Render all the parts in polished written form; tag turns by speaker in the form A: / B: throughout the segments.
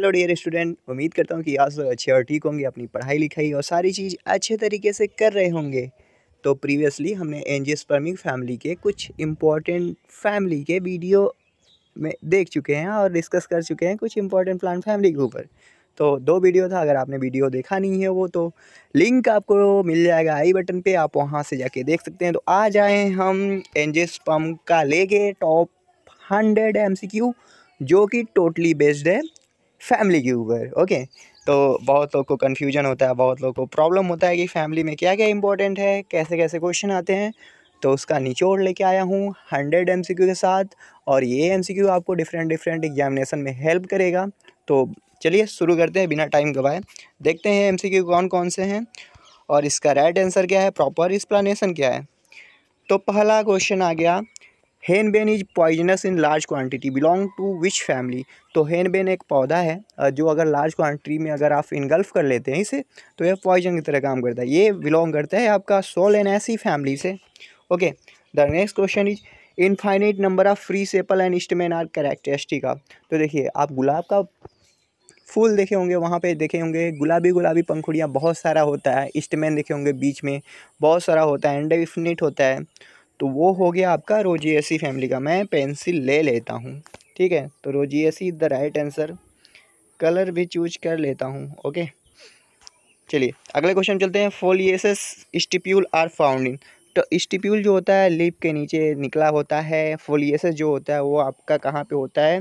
A: Hello dear student, उम्मीद करता हूँ कि आप सब अच्छे और ठीक होंगे, अपनी पढ़ाई लिखाई और सारी चीज़ अच्छे तरीके से कर रहे होंगे। तो प्रीवियसली हमने एंजियोस्पर्मिक फैमिली के कुछ इम्पॉर्टेंट फैमिली के वीडियो में देख चुके हैं और डिस्कस कर चुके हैं कुछ इम्पॉर्टेंट प्लांट फैमिली के ऊपर। तो 2 वीडियो था, अगर आपने वीडियो देखा नहीं है वो तो लिंक आपको मिल जाएगा आई बटन पे, आप वहाँ से जाके देख सकते हैं। तो आज आए हम एंजियोस्पर्म का लेके टॉप 100 MCQ जो कि टोटली बेस्ड है फैमिली के ऊपर। ओके, तो बहुत लोग को कन्फ्यूजन होता है, बहुत लोग को प्रॉब्लम होता है कि फैमिली में क्या क्या इंपॉर्टेंट है, कैसे कैसे क्वेश्चन आते हैं। तो उसका निचोड़ लेके आया हूँ 100 MCQ के साथ, और ये MCQ आपको डिफरेंट एग्जामिनेशन में हेल्प करेगा। तो चलिए शुरू करते हैं बिना टाइम गवाए, देखते हैं MCQ कौन कौन से हैं और इसका राइट आंसर क्या है, प्रॉपर एक्सप्लेनेशन क्या है। तो पहला क्वेश्चन आ गया, henbane is poisonous in large quantity, belong to which family. तो हेनबेन एक पौधा है जो अगर लार्ज क्वांटिटी में अगर आप इनगल्फ कर लेते हैं इसे, तो यह पॉइजन की तरह काम करता है। ये बिलोंग करता है आपका सोलेनेसी फैमिली से। Okay, the next question is infinite number of free sepal and stamen are characteristic of. तो देखिए, आप गुलाब का फूल देखे होंगे, वहाँ पे देखे होंगे गुलाबी गुलाबी पंखुड़ियाँ बहुत सारा होता है, स्टेमेन देखे होंगे बीच में बहुत सारा होता है, इंडेफिनिट होता है। तो वो हो गया आपका रोजिएसी फैमिली का। मैं पेंसिल ले लेता हूँ, ठीक है। तो रोजिएसी द राइट आंसर, कलर भी चूज कर लेता हूँ। ओके, चलिए अगले क्वेश्चन चलते हैं। फोलिएसेस स्टिप्यूल आर फाउंड इन। तो स्टिप्यूल जो होता है लिप के नीचे निकला होता है, फोलिएसेस जो होता है वो आपका कहाँ पे होता है,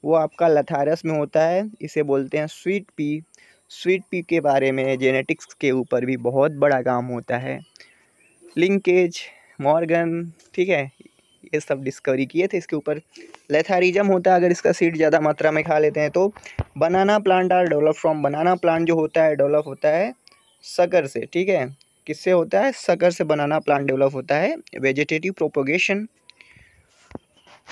A: वो आपका लथारस में होता है। इसे बोलते हैं स्वीट पी। स्वीट पी के बारे में जेनेटिक्स के ऊपर भी बहुत बड़ा काम होता है, लिंकेज, मॉर्गन, ठीक है, ये सब डिस्कवरी किए थे इसके ऊपर। लेथारिज्म होता है अगर इसका सीड ज़्यादा मात्रा में खा लेते हैं तो। Banana plant are develop from, banana plant जो होता है डेवलप होता है सकर से, ठीक है। किससे होता है, सकर से बनाना प्लांट डेवलप होता है, वेजिटेटिव प्रोपोगेशन।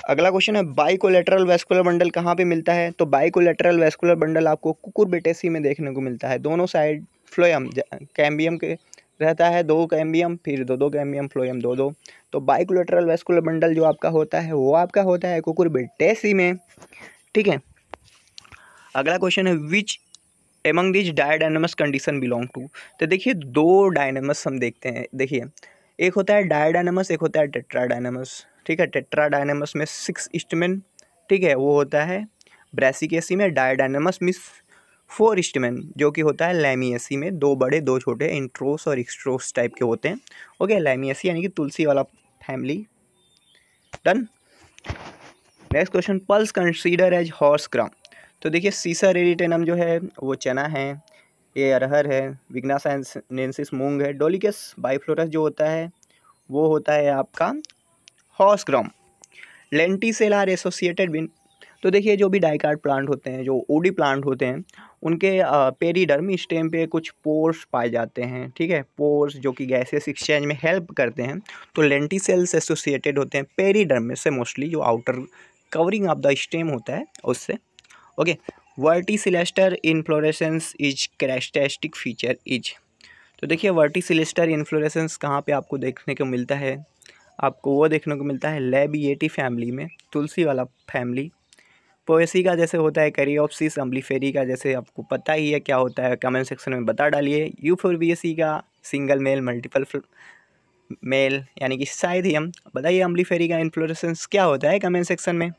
A: अगला क्वेश्चन है, बाइकोलेटरल वेस्कुलर बंडल कहाँ पे मिलता है। तो बाइकोलेटरल वेस्कुलर बंडल आपको कुकुरबिटेसी में देखने को मिलता है, दोनों साइड फ्लोएम कैम्बियम के रहता है, 2 कैम्बियम, फिर 2 कैम्बियम, फ्लोएम 2 2। तो बाइकोलेटरल वेस्कुलर बंडल जो आपका होता है वो आपका होता है कुकुरबिटेसी में, ठीक है। अगला क्वेश्चन है, which among this didynamous condition belong to. तो देखिए 2 डायनेमस हम देखते हैं, देखिए एक होता है डायडायनेमस, एक होता है टेट्राडायनेमस, ठीक है। टेट्राडायनेमस में 6 स्टेमेन, ठीक है, वो होता है ब्रासिकेसी में। डायडायनेमस में 4 स्टेमेन जो कि होता है लैमिएसी में, 2 बड़े 2 छोटे, इंट्रोस और एक्सट्रोस टाइप के होते हैं। ओके, लैमिएसी यानी कि तुलसी वाला family. Done. Next question, pulse consider as horse gram. तो देखिए सीसर एरिटेनम जो है वो चना है, ये अरहर है, विग्नासाइनेंसिस मूंग है, डोलिकस बाइफ्लोरस जो होता है वो होता है आपका horse gram. Lenticel are associated with. तो देखिए जो भी डाइकार्ड प्लांट होते हैं, जो ओडी प्लांट होते हैं, उनके पेरीडर्मी स्टेम पे कुछ पोर्स पाए जाते हैं, ठीक है। पोर्स जो कि गैसेस एक्सचेंज में हेल्प करते हैं, तो लेंटिसेल्स एसोसिएटेड होते हैं पेरीडर्म से, मोस्टली जो outer covering of the stem होता है उससे। Okay, verticillaster inflorescence is characteristic feature is. तो देखिए वर्टिसिलेस्टर इन्फ्लोरेसेंस कहाँ पे आपको देखने को मिलता है, आपको वो देखने को मिलता है लेबिएटी फैमिली में, तुलसी वाला फैमिली। पोएसी का जैसे होता है करियोप्सिस, अम्बलीफेरी का जैसे आपको पता ही है क्या होता है, कमेंट सेक्शन में बता डालिए। यूफोर्बिएसी का सिंगल मेल मल्टीपल मेल यानी कि साइथियम। बताइए अम्बलीफेरी का इन्फ्लोरेसेंस क्या होता है कमेंट सेक्शन में।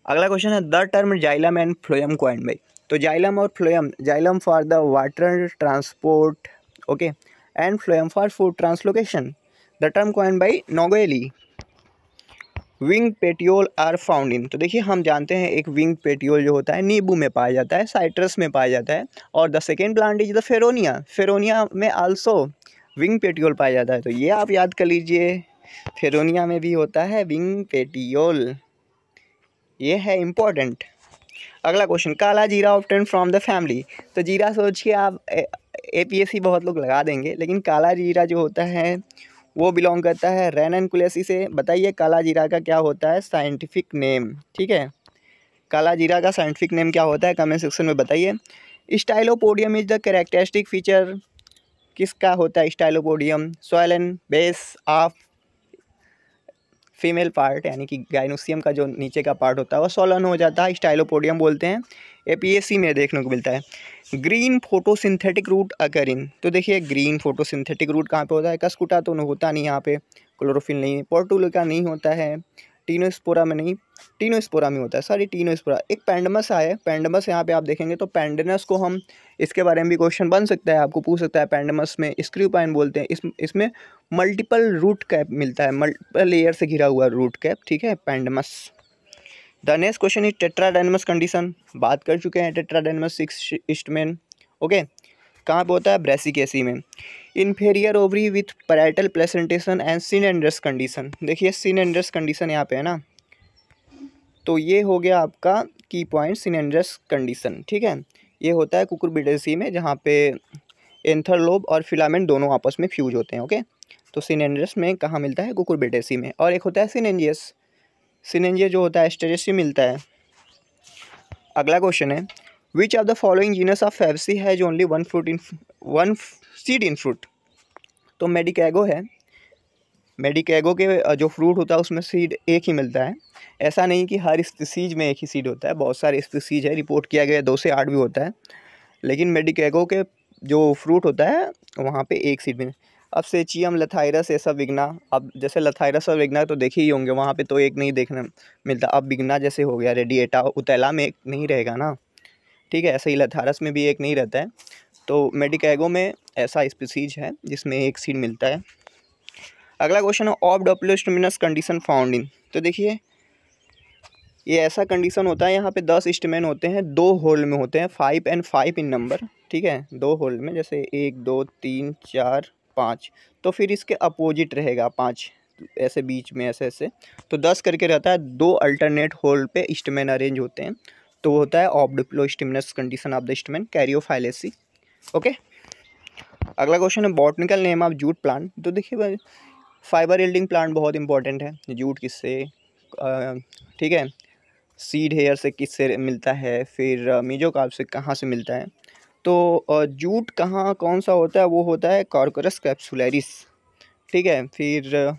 A: अगला क्वेश्चन है, the term xylem and phloem coined by. तो जाइलम और phloem, xylem for the water transport, okay, and phloem for food translocation. The term coined by Nageli. Wing petiole are found in. तो देखिए हम जानते हैं एक wing petiole जो होता है नींबू में पाया जाता है, साइट्रस में पाया जाता है, और the second plant is the Feronia. Feronia में आल्सो विंग पेटियोल पाया जाता है, तो ये आप याद कर लीजिए, फेरोनिया में भी होता है विंग पेटियोल, ये है इम्पोर्टेंट। अगला क्वेश्चन, काला जीरा ऑब्टेन फ्रॉम द फैमिली। तो जीरा सोच के आप APSC बहुत लोग लगा देंगे, लेकिन काला जीरा जो होता है वो बिलोंग करता है रेननकुलेसी से। बताइए काला जीरा का क्या होता है साइंटिफिक नेम, ठीक है। काला जीरा का साइंटिफिक नेम क्या होता है कमेंट सेक्शन में बताइए। Stylopodium is the characteristic feature किसका होता है, stylopodium, soil and base of female part यानी कि गाइनोसियम का जो नीचे का पार्ट होता है वो सोलन हो जाता है, स्टाइलोपोडियम बोलते हैं। एपीएससी में देखने को मिलता है। ग्रीन फोटोसिंथेटिक रूट अकर इन, तो देखिए ग्रीन फोटोसिंथेटिक रूट कहाँ पे होता है, कस्कुटा तो होता नहीं यहाँ पे, क्लोरोफिल नहीं, पोर्टुलिका नहीं होता है, टीनोस्पोरा में नहीं, टीनोस्पोरा में होता है, सॉरी टीनोस्पोरा। एक पेंडमस आया है, पेंडमस यहाँ पे आप देखेंगे तो पेंडनस को हम, इसके बारे में भी क्वेश्चन बन सकता है, आपको पूछ सकता है। पेंडमस में स्क्रूपाइन बोलते हैं, इसमें मल्टीपल रूट कैप मिलता है, मल्टीपल लेयर से घिरा हुआ रूट कैप, ठीक है, पेंडमस। The next question is tetradynamous condition, बात कर चुके हैं टेट्राडाइनमस 6 ईस्टमैन, ओके। कहाँ पे होता है, ब्रेसिकेसी में। Inferior ovary with parietal placentation and synandrous condition, देखिए सिनेंडरस कंडीशन यहाँ पे है ना, तो ये हो गया आपका की पॉइंट सिनेंडरस कंडीशन, ठीक है। ये होता है कुकुरबिटेसी में, जहाँ पे एंथर लोब और फिलामेंट दोनों आपस में फ्यूज होते हैं, ओके। तो सिनेंडरस में कहाँ मिलता है, कुकुरबिटेसी में। और एक होता है सिनेंजियस, सिनेंजियस जो होता है एस्टेरेसी मिलता है। अगला क्वेश्चन है, विच of the following genus of Fabaceae has only one seed in fruit, तो मेडिकैगो है, मेडिकैगो के जो फ्रूट होता है उसमें सीड एक ही मिलता है। ऐसा नहीं कि हर स्पीसीज में एक ही सीड होता है, बहुत सारे स्पीसीज है, रिपोर्ट किया गया 2 से 8 भी होता है, लेकिन मेडिकैगो के जो फ्रूट होता है वहाँ पे एक सीड में। अब सेचियम, लथाइरस, ऐसा विग्ना, अब जैसे लथाइरस और विग्ना तो देखे ही होंगे, वहाँ पे तो एक नहीं देखने मिलता। अब विग्ना जैसे हो गया, रेडिएटा, उतैला में एक नहीं रहेगा ना, ठीक है, ऐसे ही लथारस में भी एक नहीं रहता है। तो मेडिकैगो में ऐसा स्पीसीज है जिसमें एक सीड मिलता है। अगला क्वेश्चन है, ऑफ डॉप्लोस्टोमिनस कंडीशन फाउंड इन, तो देखिए ये ऐसा कंडीशन होता है, यहाँ पे 10 स्टेमेन होते हैं, 2 होल में होते हैं, 5 and 5 इन नंबर, ठीक है, 2 होल में, जैसे 1 2 3 4 5, तो फिर इसके अपोजिट रहेगा 5, ऐसे बीच में ऐसे ऐसे, तो 10 करके रहता है, 2 अल्टरनेट होल पे स्टेमेन अरेंज होते हैं, तो होता है of diplostemonous condition of the stamen, Caryophyllaceae, okay. अगला क्वेश्चन है, botanical name of jute plant, तो देखिए भाई फाइबर यील्डिंग प्लांट बहुत इंपॉर्टेंट है, जूट किससे, ठीक है, सीड हेयर से किससे मिलता है, फिर मीजोकार्प से कहाँ से मिलता है, तो जूट कहाँ कौन सा होता है, वो होता है कॉर्कोरस कैप्सुलरिस, ठीक है, फिर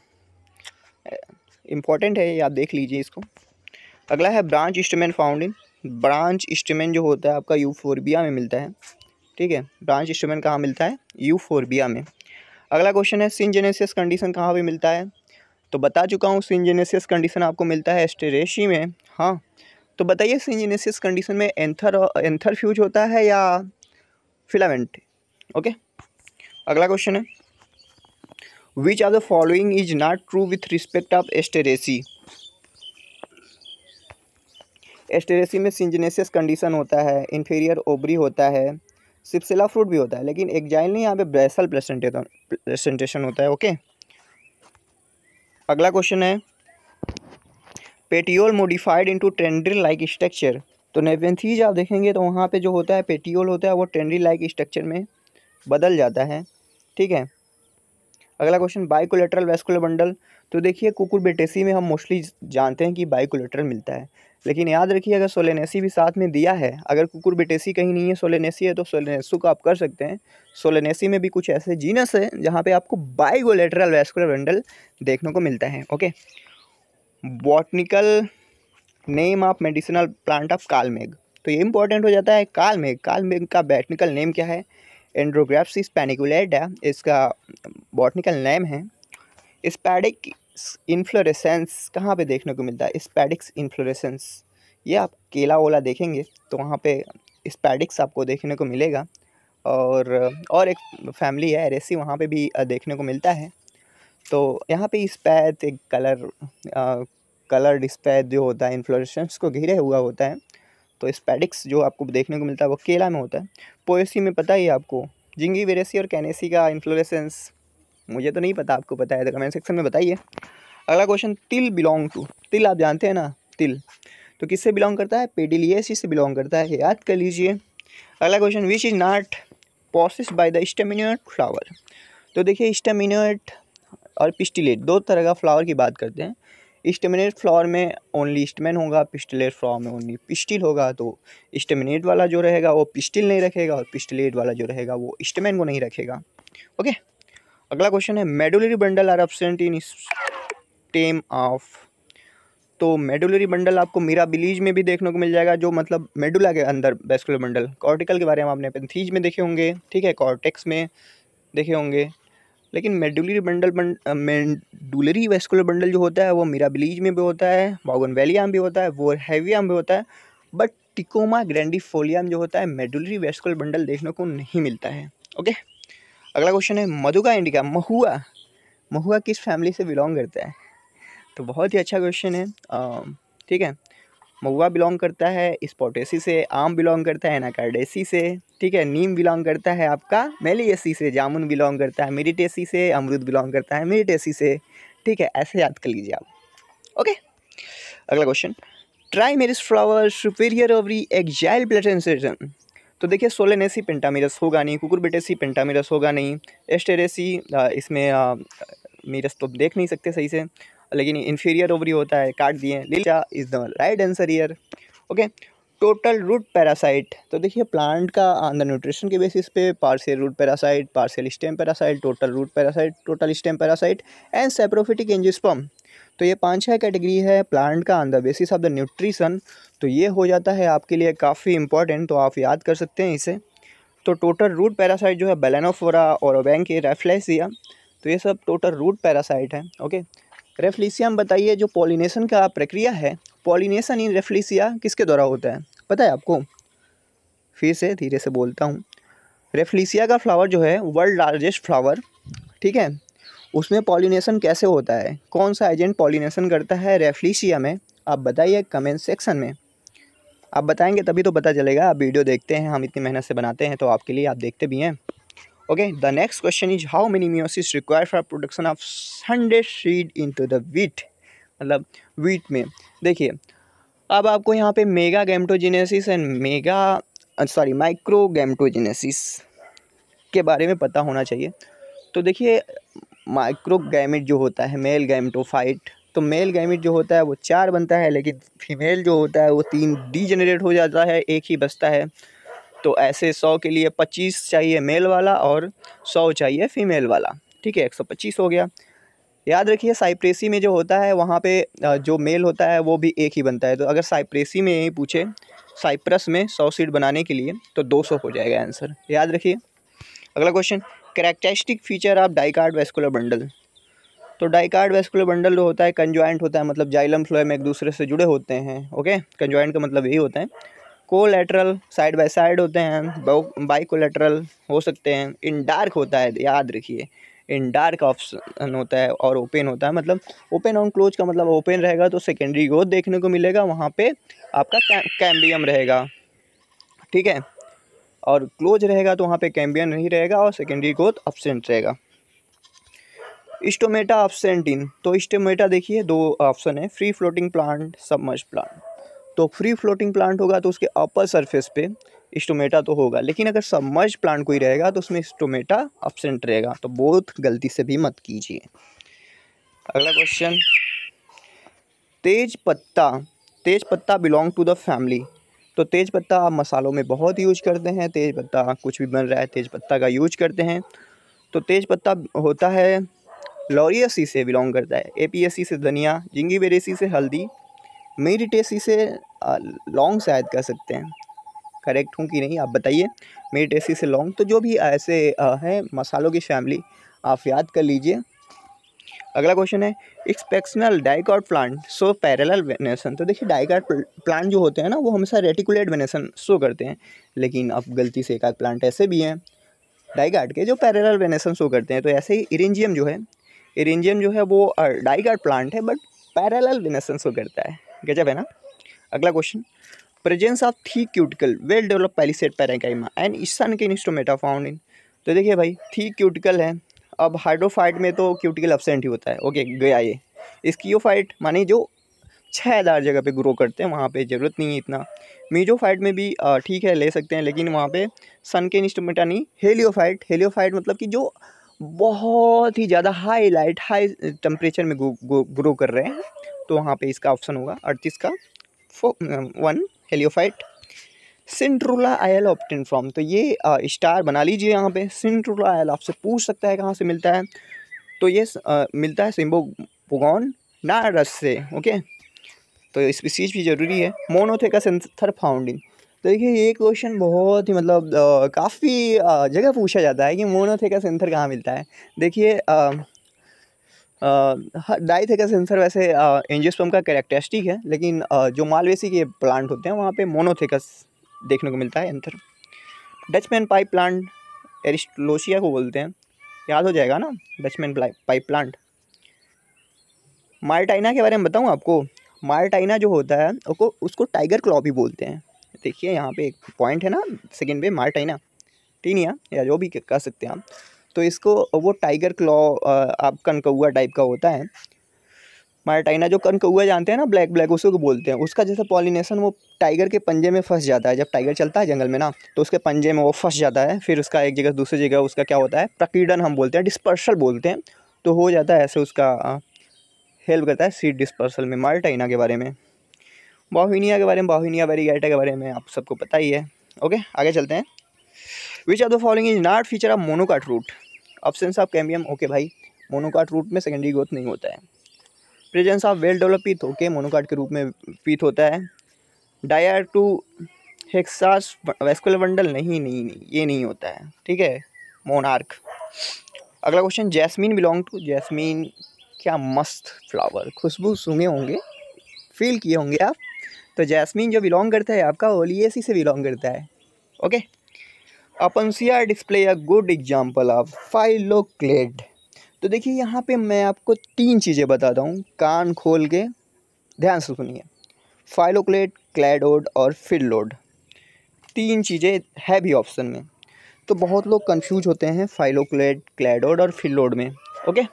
A: इम्पॉर्टेंट है ये, आप देख लीजिए इसको। अगला है branch stamen found in, branch stamen जो होता है आपका यूफोर्बिया में मिलता है, ठीक है, ब्रांच स्टेमेन कहाँ मिलता है, यूफोर्बिया में। अगला क्वेश्चन है, सिंजेनेसियस कंडीशन कहाँ पे मिलता है, तो बता चुका हूँ, सिंजेनेसियस कंडीशन आपको मिलता है एस्टेरेसी में, हाँ। तो बताइए सिंजेनेसियस कंडीशन में एंथर फ्यूज होता है या फिलामेंट, ओके। अगला क्वेश्चन है, विच of the following is not true with respect of Asteraceae, Asteraceae में सिंजेनेसियस कंडीशन होता है, इन्फीरियर ओवरी होता है, सिप्सिला फ्रूट भी होता है, लेकिन एक्जाइल नहीं, यहाँ पे ब्रेसल प्रेजेंटेशन होता है, ओके। अगला क्वेश्चन है, petiole modified into tendril like structure, तो नेपेंथीज आप देखेंगे तो वहाँ पे जो होता है पेटियोल होता है वो टेंड्रिल लाइक स्ट्रक्चर में बदल जाता है, ठीक है। अगला क्वेश्चन, बाइकोलेटरल वैस्कुलर बंडल, तो देखिए कुकुरबिटेसी में हम मोस्टली जानते हैं कि बाइकोलेटरल मिलता है, लेकिन याद रखिए अगर सोलेनेसी भी साथ में दिया है, अगर कुकुरबिटेसी कहीं नहीं है सोलेनेसी है, तो सोलेनेसू को आप कर सकते हैं। सोलेनेसी में भी कुछ ऐसे जीनस है जहाँ पे आपको बाइकोलेटरल वैस्कुलर बंडल देखने को मिलता है, okay. Botanical name of medicinal plant of Kalmegh, तो ये इंपॉर्टेंट हो जाता है। कालमेघ, कालमेघ का बॉटनिकल नेम क्या है, एंड्रोग्राफिस पैनिकुलेटा इसका बॉटनिकल नेम है। स्पैडिक इन्फ्लोरेसेंस कहाँ पे देखने को मिलता है, स्पैडिक्स इन्फ्लोरेसेंस, ये आप केला ओला देखेंगे तो वहाँ पे स्पैडिक्स आपको देखने को मिलेगा। और एक फैमिली है एरेसी, वहाँ पे भी देखने को मिलता है। तो यहाँ पे स्पैथ एक कलर्ड स्पैथ जो होता है इन्फ्लोरेसेंस को घेरे हुआ होता है, तो स्पैडिक्स जो आपको देखने को मिलता है वो केला में होता है। पोएसी में पता ही है आपको, जिंगीवेरेसी और कैनेसी का इन्फ्लोरेसेंस मुझे तो नहीं पता, आपको पता है तो कमेंट सेक्शन में बताइए। अगला क्वेश्चन, तिल बिलोंग टू, तिल आप जानते हैं ना, तिल तो किससे बिलोंग करता है, पेडिलियेसी से बिलोंग करता है, याद कर लीजिए। अगला question, which is not possessed by the staminate flower, तो देखिए स्टेमिनेट और पिस्टिलेट दो तरह का फ्लावर की बात करते हैं। स्टेमिनेट फ्लावर में ओनली स्टेमेन होगा, पिस्टिलेट फ्लावर में ओनली पिस्टिल होगा, तो स्टेमिनेट वाला जो रहेगा वो पिस्टिल नहीं रखेगा और पिस्टिलेट वाला जो रहेगा वो स्टेमेन को नहीं रखेगा, ओके। अगला क्वेश्चन है, medullary bundle are absent in system of. तो मेडुलरी बंडल आपको मिराबिलीज में भी देखने को मिल जाएगा, जो मतलब मेडुला के अंदर वेस्कुलर बंडल। कॉर्टिकल के बारे में आपने पेंथीज में देखे होंगे, ठीक है, कॉर्टेक्स में देखे होंगे, लेकिन मेडुलरी वेस्कुलर बंडल जो होता है वो मिराबिलीज में भी होता है, बोगनवेलिया में भी होता है, वोरहेविया में भी होता है, बट टिकोमा ग्रैंडिफोलिया में जो होता है मेडुलरी वेस्कुलर बंडल देखने को नहीं मिलता है। ओके, अगला क्वेश्चन है मधुका इंडिका, महुआ, महुआ किस फैमिली से बिलोंग करता है? तो बहुत ही अच्छा क्वेश्चन है। ठीक है, महुआ बिलोंग करता है स्पोटेसी से, आम बिलोंग करता है एनाकार्डेसी से, ठीक है, नीम बिलोंग करता है आपका मेलिएसी से, जामुन बिलोंग करता है मेरिटेसी से, अमरूद बिलोंग करता है मेरिटेसी से, ठीक है, ऐसे याद कर लीजिए आप। ओके, अगला क्वेश्चन, ट्राइमेरिस फ्लावर सुपीरियर ओवरी एक्जाइल प्लेटेंसेशन। तो देखिए सोलेनेसी पेंटामिरस होगा नहीं, कुकुरबिटेसी पेंटामिरस होगा नहीं, एस्टेरेसी इसमें मीरस तो देख नहीं सकते सही से, लेकिन इन्फीरियर ओवरी होता है, काट दिए। Litchi is the right answer here. Okay, total root parasite. तो देखिए प्लांट का अंदर न्यूट्रिशन के बेसिस पे partial root parasite, partial stem parasite, total root parasite, total stem parasite and saprophytic angiosperm. तो ये 5-6 कैटेगरी है प्लांट का अंदर बेसिस ऑफ द न्यूट्रिशन। तो ये हो जाता है आपके लिए काफ़ी इंपॉर्टेंट, तो आप याद कर सकते हैं इसे। तो टोटल रूट पैरासाइट जो है बेलेनोफोरा और ओबैंके, रेफ्लेसिया, तो ये सब टोटल रूट पैरासाइट है। ओके, रेफ्लिसिया में बताइए जो पॉलिनेशन का प्रक्रिया है, पॉलिनेशन इन रेफ्लिसिया किसके द्वारा होता है पता है आपको? फिर से धीरे से बोलता हूँ, रेफ्लिसिया का फ्लावर जो है वर्ल्ड लार्जेस्ट फ्लावर, ठीक है, उसमें पॉलिनेशन कैसे होता है, कौन सा एजेंट पॉलिनेशन करता है रेफ्लिसिया में, आप बताइए कमेंट सेक्शन में। आप बताएंगे तभी तो पता चलेगा, आप वीडियो देखते हैं, हम इतनी मेहनत से बनाते हैं तो आपके लिए, आप देखते भी हैं। Okay, the next question is how many meiosis required for production of 100 seed into the wheat. मतलब व्हीट में देखिए, अब आपको यहाँ पे mega gametogenesis and micro gametogenesis के बारे में पता होना चाहिए। तो देखिए माइक्रो गैमेट जो होता है मेल गैमेटोफाइट, तो मेल गैमेट जो होता है वो 4 बनता है, लेकिन फीमेल जो होता है वो 3 डीजेनरेट हो जाता है, एक ही बचता है। तो ऐसे 100 के लिए 25 चाहिए मेल वाला और 100 चाहिए फीमेल वाला, ठीक है, 125 हो गया। याद रखिए साइप्रेसी में जो होता है वहाँ पे जो मेल होता है वो भी एक ही बनता है। तो अगर साइप्रेसी में यही पूछे साइप्रस में 100 सीड बनाने के लिए तो 200 हो जाएगा आंसर, याद रखिए। अगला question, characteristic feature of dicot vascular bundle. तो डाइकार्ड वेस्कुलर बंडल जो होता है कंजॉइंट होता है, मतलब जाइलम फ्लोएम एक दूसरे से जुड़े होते हैं। ओके, कंजॉइंट का मतलब यही होता है। कोलैटरल साइड बाय साइड होते हैं, बाइकोलैटरल हो सकते हैं, इन डार्क होता है, याद रखिए इन डार्क ऑप्शन होता है, और ओपन होता है, मतलब ओपन ऑन क्लोज का मतलब ओपन रहेगा तो सेकेंडरी ग्रोथ देखने को मिलेगा, वहाँ पे आपका कैम्बियम रहेगा, ठीक है, और क्लोज रहेगा तो वहाँ पे कैम्बियम नहीं रहेगा और सेकेंडरी ग्रोथ एब्सेंट रहेगा। Stomata absent. तो स्टोमेटा देखिए 2 ऑप्शन है, free floating plant, submerge plant. तो फ्री फ्लोटिंग प्लांट होगा तो उसके अपर सरफेस पे स्टोमेटा तो होगा, लेकिन अगर सबमर्ज प्लांट कोई रहेगा तो उसमें स्टोमेटा एब्सेंट रहेगा, तो बहुत गलती से भी मत कीजिए। अगला क्वेश्चन, तेज पत्ता, तेज पत्ता बिलोंग टू द फैमिली। तो तेज पत्ता आप मसालों में बहुत यूज करते हैं, तेज पत्ता कुछ भी बन रहा है तेज पत्ता का यूज करते हैं। तो तेज पत्ता होता है लॉरियसी से बिलोंग करता है, एपीएसी से धनिया, जिंगीबेरेसी से हल्दी, मेरिटेसी से लौंग शायद कह सकते हैं, करेक्ट हूँ कि नहीं आप बताइए। मेरिटेसी से लौंग, तो जो भी ऐसे हैं मसालों की फैमिली आप याद कर लीजिए। अगला क्वेश्चन है एक्सपेक्शनल dicot plant show parallel venation. तो देखिए डाइकॉट प्लांट जो होते हैं ना वो हमेशा रेटिकुलेट वेनेशन शो करते हैं, लेकिन अब गलती से एक आध प्लांट ऐसे भी हैं डाइकॉट के जो पैरेलल वेनेशन शो करते हैं। तो ऐसे ही इरेंजियम जो है वो डाइकॉट प्लांट है बट पैरेलल वेनेशन शो करता है, गजब है ना। अगला question, presence of thick cuticle well develop palisade parenchyma and sunken stomata found in. तो देखिए भाई थिक क्यूटिकल है, अब हाइड्रोफाइट में तो क्यूटिकल एब्सेंट ही होता है, ओके गया ये। स्कियोफाइट माने जो छायादार जगह पे ग्रो करते हैं वहाँ पे ज़रूरत नहीं है इतना। मीजोफाइट में भी ठीक है ले सकते हैं, लेकिन वहाँ पे सन के इंस्ट्रोमेटा नहीं। हेलियोफाइट मतलब कि जो बहुत ही ज़्यादा हाई टेम्परेचर में ग्रो कर रहे हैं, तो वहाँ पे इसका ऑप्शन होगा 38 का 1 हेलियोफाइट। सिंट्रुला आयल ऑप्टेन फ्रॉम, तो ये स्टार बना लीजिए यहाँ पे। सिंट्रुला आयल आपसे पूछ सकता है कहाँ से मिलता है, तो ये मिलता है सिम्बोपोगॉन ना रस से। ओके, तो इस चीज़ भी ज़रूरी है। मोनोथेका सेंथर फाउंड इन, तो देखिए ये क्वेश्चन बहुत ही मतलब काफ़ी जगह पूछा जाता है कि मोनोथेका सेंथर कहाँ मिलता है। देखिए डाइथेका सेंसर वैसे एंजियोस्पर्म का कैरेक्टरिस्टिक है, लेकिन जो मालवेसी के प्लांट होते हैं वहाँ पे मोनोथेकस देखने को मिलता है एंथर। डचमैन पाइप प्लांट एरिस्टोलोसिया को बोलते हैं, याद हो जाएगा ना, डचमैन पाइप प्लांट। मार्टाइना के बारे में बताऊँ आपको, मार्टाइना जो होता है उसको टाइगर क्लॉ भी बोलते हैं। देखिए यहाँ पे एक पॉइंट है ना सेकेंड पे, मार्टाइना टीनिया या जो भी कह सकते हैं आप, तो इसको वो टाइगर क्लॉ आप कनकौआ टाइप का होता है। मार्टाइना जो कनकौआ जानते हैं ना, ब्लैक ब्लैक, उसी को बोलते हैं। उसका जैसे पॉलिनेशन वो टाइगर के पंजे में फंस जाता है। जब टाइगर चलता है जंगल में ना, तो उसके पंजे में वो फंस जाता है, फिर उसका एक जगह दूसरी जगह उसका क्या होता है, प्रकीर्णन हम बोलते हैं, डिस्पर्सल बोलते हैं, तो हो जाता है ऐसे, उसका हेल्प करता है सीड डिस्पर्सल में। मार्टाइना के बारे में। बाहुनिया के बारे में, बाहुनिया वेरीगेटा के बारे में आप सबको पता ही है। ओके, आगे चलते हैं। Which of the following is not feature of monocot root? Options of cambium. Okay भाई, मोनोकाट रूट में सेकेंडरी ग्रोथ नहीं होता है। Presence of well develop pith, okay, monocot के रूप में पीथ होता है। Diarch to hexarch vascular bundle, नहीं नहीं नहीं, ये नहीं होता है, ठीक है। मोनार्क। अगला question, jasmine belong to? Jasmine, क्या मस्त फ्लावर, खुशबू सूंघे होंगे, फील किए होंगे आप, तो जैस्मीन जो बिलोंग करता है आपका ओलियेसी से बिलोंग करता है। Okay, opuntia display a good example of phylloclade. तो देखिए यहाँ पे मैं आपको 3 चीज़ें बताता हूँ, कान खोल के ध्यान से सुनिए। फाइलोक्लेड, क्लैडोड और फिलोड, 3 चीज़ें है भी ऑप्शन में। तो बहुत लोग कंफ्यूज होते हैं फाइलोक्लेड, क्लैडोड और फिलोड में। ओके,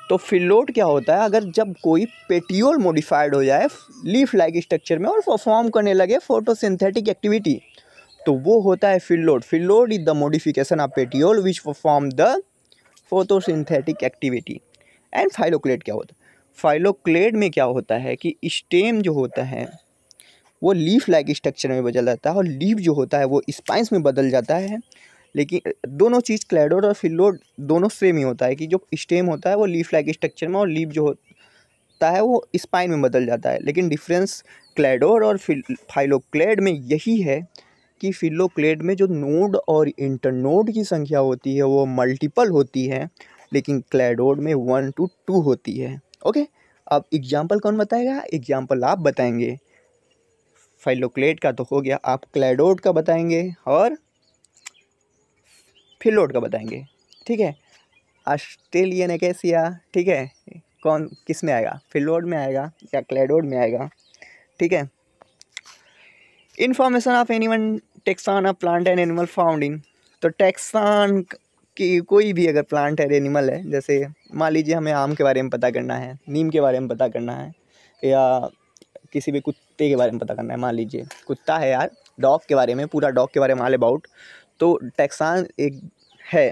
A: तो फिलोड क्या होता है, अगर जब कोई पेटियोल मॉडिफाइड हो जाए लीफ लाइक स्ट्रक्चर में और परफॉर्म करने लगे फोटोसिंथेटिक एक्टिविटी, तो वो होता है phyllode. Phyllode is the modification of petiole which perform the photosynthetic activity. And phylloclade क्या होता है, फाइलोक्लेड में क्या होता है कि स्टेम जो होता है वो लीफ लाइक स्ट्रक्चर में बदल जाता है, और लीफ जो होता है वो स्पाइंस में बदल जाता है। लेकिन दोनों चीज़ क्लैडोड और फिलोड दोनों सेम ही होता है कि जो स्टेम होता है वो लीफ लाइक स्ट्रक्चर में, और लीफ जो होता है वो स्पाइन में बदल जाता है। लेकिन डिफरेंस क्लैडोड और फाइलोक्लेड में यही है कि फिलोक्लेड में जो नोड और इंटरनोड की संख्या होती है वो मल्टीपल होती है, लेकिन क्लैडोड में 1 to 2 होती है। ओके, अब एग्जाम्पल कौन बताएगा? एग्जाम्पल आप बताएंगे। फाइलोक्लेड का तो हो गया, आप क्लैडोड का बताएंगे और फिलोड का बताएंगे, ठीक है। ऑस्ट्रेलियन एकेसिया, ठीक है, कौन किस में आएगा, फिलोड में आएगा या क्लैडोड में आएगा, ठीक है। Information of animal taxon of plant and animal found in, तो टेक्सान की कोई भी अगर प्लांट है एनिमल है, जैसे मान लीजिए हमें आम के बारे में पता करना है, नीम के बारे में पता करना है, या किसी भी कुत्ते के बारे में पता करना है, मान लीजिए कुत्ता है यार, डॉग के बारे में, पूरा डॉग के बारे में ऑल अबाउट, तो टैक्सान एक है,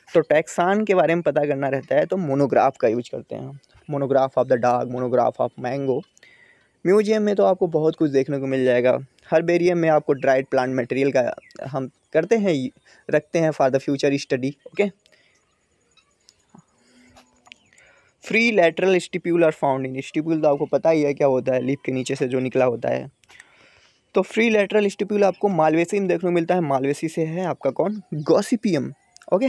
A: तो टैक्सान के बारे में पता करना रहता है तो मोनोग्राफ का यूज करते हैं। Monograph of the dog, monograph of mango. Museum में तो आपको बहुत कुछ देखने को मिल जाएगा। हर्बेरियम में आपको ड्राइड प्लांट मटेरियल का हम करते हैं, रखते हैं for the future study. Okay, free lateral stipule are found in, stipule तो आपको पता ही है क्या होता है, लीफ के नीचे से जो निकला होता है। तो फ्री लैटरल स्टिप्यूल आपको मालवेसी में देखने को मिलता है, मालवेसी से है आपका कौन, गॉसिपियम। ओके,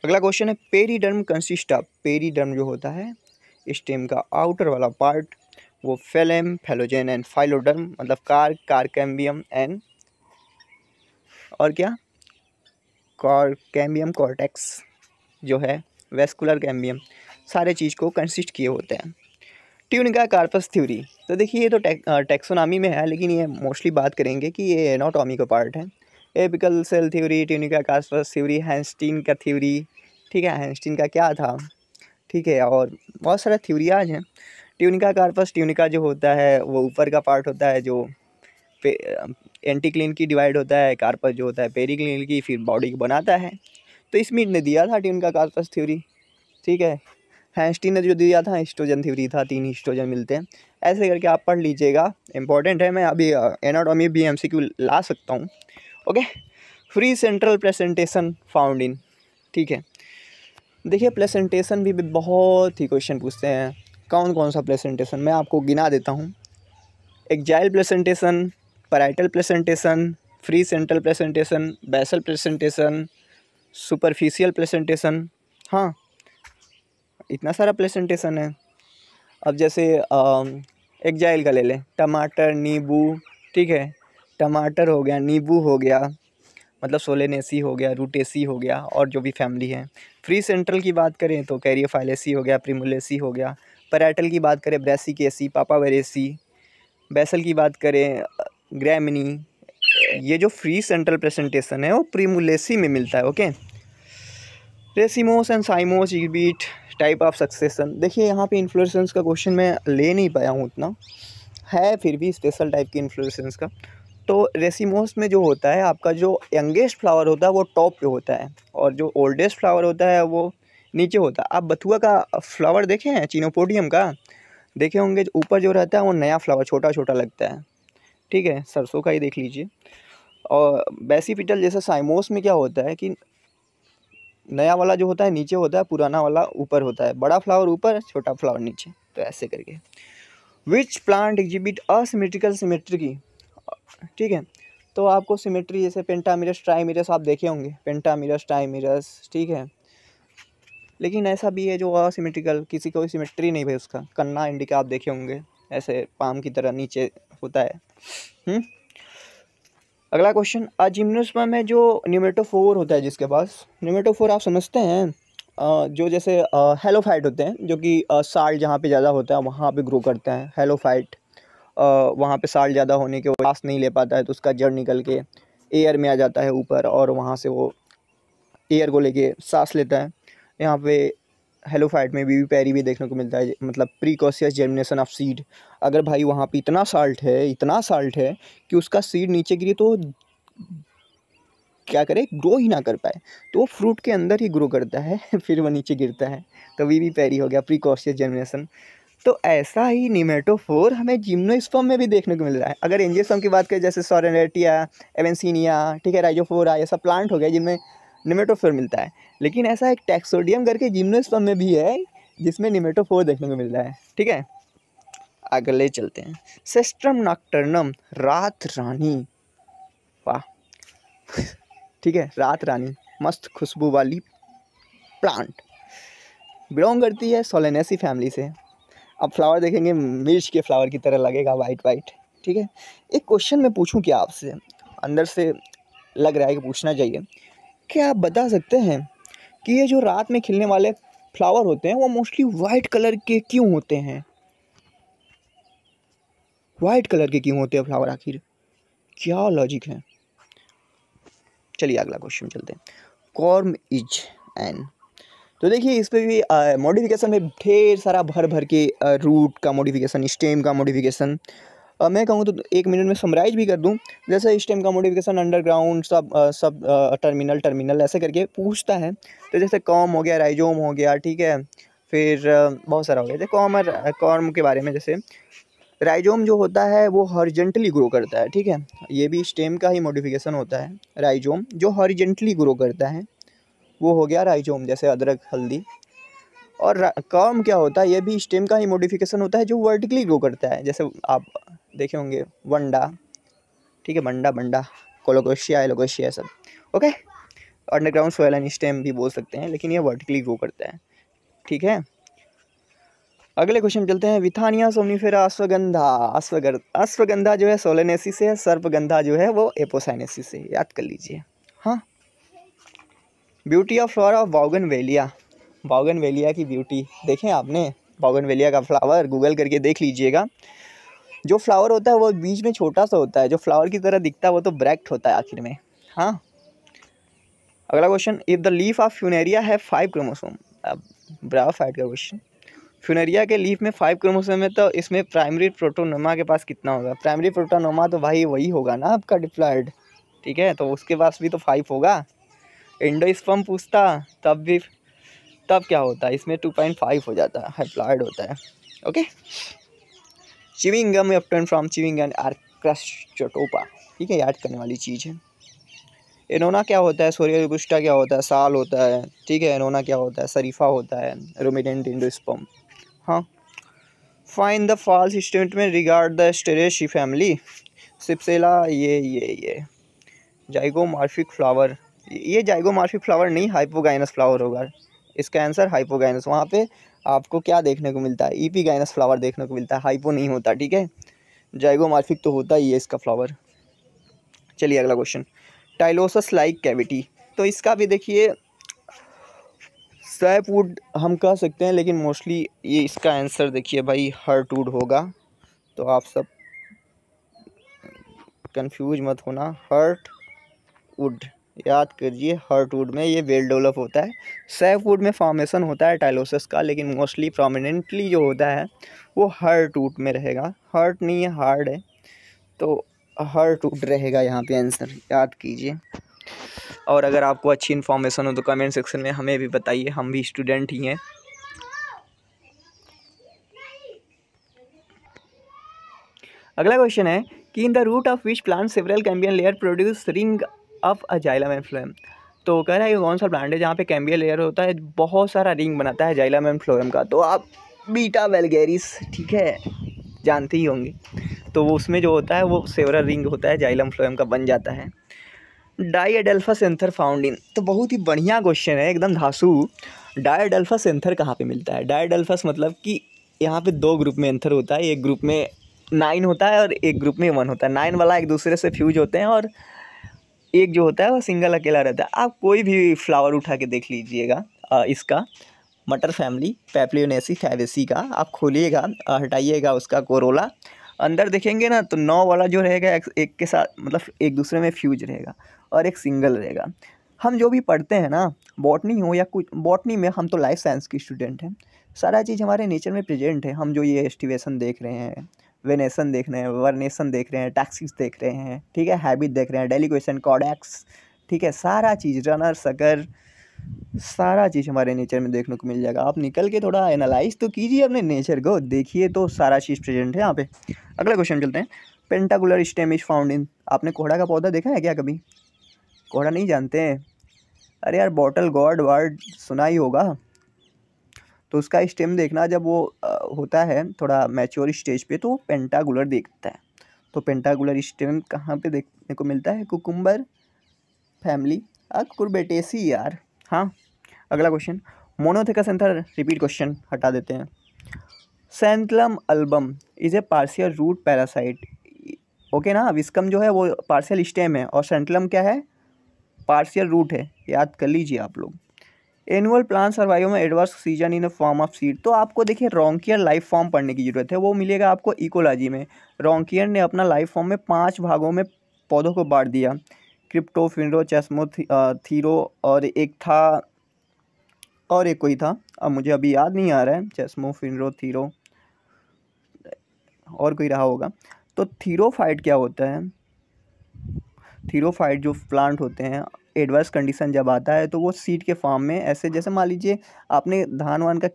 A: अगला क्वेश्चन है, पेरीडर्म कंसिस्ट ऑफ? पेरीडर्म जो होता है स्टेम का आउटर वाला पार्ट, वो फेलेम, फेलोजेन एंड फाइलोडर्म, मतलब कारकैम्बियम एंड और क्या, कैम्बियम कॉर्टेक्स जो है, वेस्कुलर कैम्बियम, सारे चीज़ को कंसिस्ट किए होते हैं। ट्यूनिका कार्पस थ्योरी, तो देखिए ये तो टेक्सोनॉमी में है, लेकिन ये मोस्टली बात करेंगे कि ये एनाटॉमी का पार्ट है। Apical cell theory, tunica corpus theory, Hanstein का थ्योरी, ठीक है, हैंस्टीन का क्या था, ठीक है, और बहुत सारा थ्योरियाज हैं। ट्यूनिका कार्पस, ट्यूनिका जो होता है वो ऊपर का पार्ट होता है जो एंटीक्लिन की डिवाइड होता है, कार्पस जो होता है पेरिक्लिन की, फिर बॉडी को बनाता है। तो स्मिथ ने दिया था ट्यूनिका कार्पस थ्योरी, ठीक है। हैंस्टीन ने जो दिया था हिस्टोजन थ्योरी था, 3 हिस्टोजन मिलते हैं। ऐसे करके आप पढ़ लीजिएगा, इंपॉर्टेंट है। मैं अभी एनाटॉमी भी एमसीक्यू ला सकता हूँ। Okay, free central presentation found in, ठीक है। देखिए प्लेसेंटेशन भी बहुत ही क्वेश्चन पूछते हैं, कौन कौन सा प्लेसेंटेशन मैं आपको गिना देता हूँ। Axile placentation, parietal placentation, free central placentation, basal placentation, superficial placentation. हाँ, इतना सारा प्लेसेंटेशन है। अब जैसे एक्जाइल का ले लें, टमाटर, नींबू, ठीक है, टमाटर हो गया, नींबू हो गया, मतलब सोलेनेसी हो गया, रूटेसी हो गया, और जो भी फैमिली है। फ्री सेंट्रल की बात करें तो कैरियोफाइलेसी हो गया, प्रिमुलेसी हो गया। पैराइटल की बात करें ब्रेसिकेसी, पापावेरेसी। बेसल की बात करें ग्रैमिनी। ये जो फ्री सेंट्रल प्रेजेंटेशन है वो प्रिमुलेसी में मिलता है। Okay, racemose and cymose beat type of succession. देखिए यहाँ पे इन्फ्लोरेसेंस का क्वेश्चन मैं ले नहीं पाया हूँ उतना, है फिर भी स्पेशल टाइप की इन्फ्लोरेसेंस का। तो रेसिमोस में जो होता है आपका, जो यंगेस्ट फ्लावर होता है वो टॉप पे होता है, और जो ओल्डेस्ट फ्लावर होता है वो नीचे होता है। आप बथुआ का फ्लावर देखे हैं, चिनोपोडियम का देखे होंगे, ऊपर जो रहता है वो नया फ्लावर छोटा छोटा लगता है, ठीक है, सरसों का ही देख लीजिए। और बेसिपिटल जैसे साइमोस में क्या होता है कि नया वाला जो होता है नीचे होता है, पुराना वाला ऊपर होता है, बड़ा फ्लावर ऊपर, छोटा फ्लावर नीचे, तो ऐसे करके। Which plant exhibit asymmetrical symmetry, ठीक है, तो आपको सिमेट्री जैसे पेंटामिरस, ट्राइमिरस आप देखे होंगे, पेंटामिरस, ट्राइमिरस, ठीक है। लेकिन ऐसा भी है जो असिमेट्रिकल, किसी कोई सिमेट्री नहीं है उसका, कन्ना इंडिका आप देखे होंगे, ऐसे पाम की तरह नीचे होता है। अगला क्वेश्चन, जिम्नोस्पर्म में जो न्यूमेटोफोर होता है जिसके पास, न्यूमेटोफोर आप समझते हैं, जो जैसे हेलोफाइट होते हैं, जो कि साल्ट जहाँ पे ज़्यादा होता है वहाँ पे ग्रो करते हैं। हेलोफाइट वहाँ पे साल्ट ज़्यादा होने के वजह सांस नहीं ले पाता है, तो उसका जड़ निकल के एयर में आ जाता है ऊपर, और वहाँ से वो एयर को लेके सांस लेता है। यहाँ पे हेलोफाइट में भी पैरी भी देखने को मिलता है, मतलब प्रीकॉशियस जर्मिनेशन ऑफ सीड। अगर भाई वहाँ पे इतना साल्ट है, इतना साल्ट है कि उसका सीड नीचे गिरे तो क्या करे, ग्रो ही ना कर पाए, तो वो फ्रूट के अंदर ही ग्रो करता है फिर वो नीचे गिरता है, तो वी पैरी हो गया, प्रीकॉशियस जर्मिनेशन। तो ऐसा ही निमेटोफोर हमें जिम्नोस्पर्म में भी देखने को मिल रहा है। अगर एंजियोस्पर्म की बात करें, जैसे सोरेनेटिया, एवेंसिनिया, ठीक है, राइजोफोरा, ये सब प्लांट हो गया जिनमें निमेटोफोर मिलता है। लेकिन ऐसा एक टैक्सोडियम करके जिम्नोस्पर्म में भी है जिसमें निमेटोफोर देखने को मिल रहा है, ठीक है। अगले चलते हैं, सेस्ट्रम नॉक्टर्नम, रात रानी, वाह ठीक है, रात रानी, मस्त खुशबू वाली प्लांट, बिलोंग करती है सोलेनेसी फैमिली से। अब फ्लावर देखेंगे मिर्च के फ्लावर की तरह लगेगा, वाइट वाइट, ठीक है। एक क्वेश्चन मैं पूछूं क्या आपसे, अंदर से लग रहा है कि पूछना चाहिए, क्या आप बता सकते हैं कि ये जो रात में खिलने वाले फ्लावर होते हैं वो मोस्टली वाइट कलर के क्यों होते हैं? वाइट कलर के क्यों होते हैं फ्लावर, आखिर क्या लॉजिक है? चलिए अगला क्वेश्चन चलते हैं, कॉर्म इज एन। तो देखिए इस पर भी मॉडिफिकेशन में ढेर सारा भर भर के रूट का मॉडिफिकेशन, स्टेम का मॉडिफिकेशन, मैं कहूँ तो 1 मिनट में समराइज भी कर दूँ। जैसे स्टेम का मॉडिफिकेशन अंडरग्राउंड, सब टर्मिनल, टर्मिनल ऐसे करके पूछता है। तो जैसे कॉम हो गया, राइजोम हो गया, ठीक है, फिर बहुत सारा हो गया। जैसे कॉर्म के बारे में, जैसे राइजोम जो होता है वो हॉरिजेंटली ग्रो करता है, ठीक है, ये भी स्टेम का ही मॉडिफिकेशन होता है। राइजोम जो हॉरिजेंटली ग्रो करता है वो हो गया राइजोम, जैसे अदरक, हल्दी। और कॉर्म क्या होता है, ये भी स्टेम का ही मॉडिफिकेशन होता है जो वर्टिकली ग्रो करता है। जैसे आप देखे होंगे वंडा, ठीक है, बंडा, बंडा, कोलोकोशिया, एलोकोशिया, सब okay. Underground soil and stem भी बोल सकते हैं, लेकिन ये वर्टिकली ग्रो करता है, ठीक है। अगले क्वेश्चन चलते हैं, विथानिया सोमनीफेरा अश्वगंधा, अश्वगंधा जो है सोलेनेसी से है, सर्पगंधा जो है वो एपोसाइनेसी से, याद कर लीजिए। हाँ, ब्यूटी ऑफ फ्लावर ऑफ बाउगनवेलिया, बाउगनवेलिया की ब्यूटी देखें आपने? बाउगनवेलिया का फ्लावर गूगल करके देख लीजिएगा। जो फ्लावर होता है वो बीच में छोटा सा होता है, जो फ्लावर की तरह दिखता है वो तो ब्रैक्ट होता है आखिर में। हाँ, अगला question, if the leaf of Funaria है 5 क्रोमोसोम। अब ब्राव फाइट का क्वेश्चन, फ्यूनेरिया के लीफ में 5 क्रोमोसोम है, तो इसमें प्राइमरी प्रोटोनोमा के पास कितना होगा? प्राइमरी प्रोटोनोमा तो भाई वही होगा ना आपका डिप्लॉयड, ठीक है, तो उसके पास भी तो 5 होगा। एंडोस्पर्म पूछता तब क्या होता है, इसमें 2.5 हो जाता है, हैप्लॉयड होता है, okay. Chewing gum obtain from chewing and आर्क्रस्टोपा, ठीक है, याद करने वाली चीज़ है। एनोना क्या होता है, सोरियोगुस्टा क्या होता है, साल होता है, ठीक है, एनोना क्या होता है, शरीफा होता है, रुमिनेंट एंडोस्पर्म। हाँ, find the false statement regard the asteraceae family. Cypsela, ये जाइगोमॉर्फिक फ्लावर, ये जाइगोमॉर्फिक फ्लावर नहीं, हाइपोगाइनस फ्लावर होगा इसका आंसर, हाइपोगाइनस। वहाँ पे आपको क्या देखने को मिलता है, ईपीगाइनस फ्लावर देखने को मिलता है, हाइपो नहीं होता, ठीक है। जाइगोमॉर्फिक तो होता ही है इसका फ्लावर। चलिए अगला क्वेश्चन, टाइलोसस लाइक कैविटी। तो इसका भी देखिए सैपवुड हम कह सकते हैं, लेकिन मोस्टली ये इसका आंसर देखिए भाई हर्टवुड होगा। तो आप सब कंफ्यूज मत होना, हर्टवुड याद करिए, हर्टवुड में ये वेल डेवलप होता है। सैपवुड में फॉर्मेशन होता है टाइलोसस का, लेकिन मोस्टली प्रोमिनेंटली जो होता है वो हर्टवुड में रहेगा। हर्ट नहीं है, हार्ड है, तो हर्टवुड रहेगा यहाँ पे आंसर, याद कीजिए। और अगर आपको अच्छी इन्फॉर्मेशन हो तो कमेंट सेक्शन में हमें भी बताइए, हम भी स्टूडेंट ही हैं। अगला क्वेश्चन है कि in the root of which plant several cambium layer produce ring of a xylem and phloem. तो कह रहा है ये कौन सा प्लांट है जहाँ पे कैम्बियन लेयर होता है, बहुत सारा रिंग बनाता है जाइलम एंड फ्लोएम का। तो आप बीटा वेलगेरिस, ठीक है, जानते ही होंगे। तो वो उसमें जो होता है वो सेवरल रिंग होता है, जाइलम फ्लोएम का बन जाता है। डाइएडेल्फस एंथर फाउंड इन। तो बहुत ही बढ़िया क्वेश्चन है, एकदम धांसू। डाइएडेल्फस एंथर कहाँ पे मिलता है? डाइएडेल्फस मतलब कि यहाँ पे दो ग्रुप में एंथर होता है, एक ग्रुप में 9 होता है और एक ग्रुप में 1 होता है। 9 वाला एक दूसरे से फ्यूज होते हैं और एक जो होता है वो सिंगल अकेला रहता है। आप कोई भी फ्लावर उठा के देख लीजिएगा, इसका मटर फैमिली पैप्लियोनेसी फैबेसी का आप खोलिएगा, हटाइएगा उसका कोरोला, अंदर देखेंगे ना तो 9 वाला जो रहेगा एक के साथ मतलब एक दूसरे में फ्यूज रहेगा और एक सिंगल रहेगा। हम जो भी पढ़ते हैं ना, बॉटनी हो या कुछ, बॉटनी में हम तो लाइफ साइंस की स्टूडेंट हैं, सारा चीज़ हमारे नेचर में प्रेजेंट है। हम जो ये एस्टिवेशन देख रहे हैं, वेनेसन देख रहे हैं, वर्नेसन देख रहे हैं, टैक्सिस देख रहे हैं, ठीक है, हैबिट देख रहे हैं, डेलिक्वेशन, कॉडेक्स, ठीक है, सारा चीज़, रनर, सकर, सारा चीज़ हमारे नेचर में देखने को मिल जाएगा। आप निकल के थोड़ा एनालाइज तो कीजिए अपने नेचर को, देखिए तो सारा चीज़ प्रेजेंट है यहाँ पे। अगला क्वेश्चन चलते हैं, पेंटाकुलर स्टेम इज फाउंड इन। आपने कोहड़ा का पौधा देखा है क्या कभी? कोहड़ा नहीं जानते हैं? अरे यार, बॉटल गॉड वर्ड सुना ही होगा। तो उसका स्टेम देखना, जब वो होता है थोड़ा मैच्योर स्टेज पे तो वो पेंटाकुलर दिखता है। तो पेंटाकुलर स्टेम कहाँ पे देखने को मिलता है? कुकुम्बर फैमिली, कुकुरबिटेसी यार। हाँ, अगला question, monotheca anther, repeat question हटा देते हैं। Santalum album is a partial root parasite. Okay ना, विस्कम जो है वो पार्शियल स्टेम है और सेंथलम क्या है? पार्शियल रूट है, याद कर लीजिए आप लोग। एनुअल प्लांट सर्वाइव में adverse season in form of seed. तो आपको देखिए रोंकियर लाइफ फॉर्म पढ़ने की जरूरत है, वो मिलेगा आपको इकोलॉजी में। रोंकियर ने अपना लाइफ फॉर्म में 5 भागों में पौधों को बांट दिया, क्रिप्टो, फिनरो, चेस्मो, थीरो और एक था, और एक कोई था, अब मुझे अभी याद नहीं आ रहा है, चेस्मो, फिनरो, थीरो और कोई रहा होगा। तो थीरोफाइट क्या होता है? थीरोफाइट जो प्लांट होते हैं, एडवर्स कंडीशन जब आता है तो वो सीड के फॉर्म में, ऐसे जैसे मान लीजिए आपने धान वान का,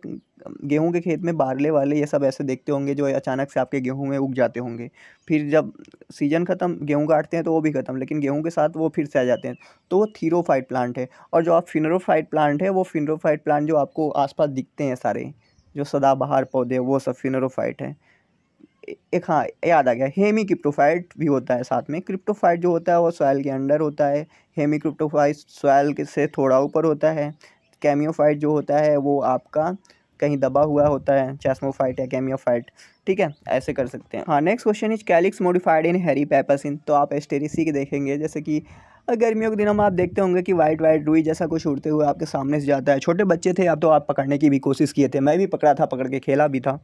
A: गेहूं के खेत में बारले वाले ये सब ऐसे देखते होंगे जो अचानक से आपके गेहूं में उग जाते होंगे। फिर जब सीजन ख़त्म, गेहूं काटते हैं तो वो भी ख़त्म, लेकिन गेहूं के साथ वो फिर से आ जाते हैं, तो वो थीरोफाइट प्लांट है। और जो आप फिनरोफाइट प्लांट है, वो फिनरोफाइट प्लांट जो आपको आसपास दिखते हैं सारे, जो सदाबहार पौधे, वो सब फिनरोफाइट है। एक, हाँ याद आ गया, हेमी क्रिप्टोफाइट भी होता है साथ में। क्रिप्टोफाइट जो होता है वो सॉइल के अंडर होता है, हेमी क्रिप्टोफाइट सॉइल के से थोड़ा ऊपर होता है। कैमियोफाइट जो होता है वो आपका कहीं दबा हुआ होता है, चैस्मोफाइट या कैमियोफाइट, ठीक है, ऐसे कर सकते हैं। हाँ, next question is calyx modified इन हेरी पेपरसिन। तो आप एस्टेरेसी के देखेंगे, जैसे कि गर्मियों के दिनों में आप देखते होंगे कि वाइट वाइट रुई जैसा कुछ उड़ते हुए आपके सामने से जाता है। छोटे बच्चे थे आप, तो आप पकड़ने की भी कोशिश किए थे, मैं भी पकड़ा था, पकड़ के खेला भी था।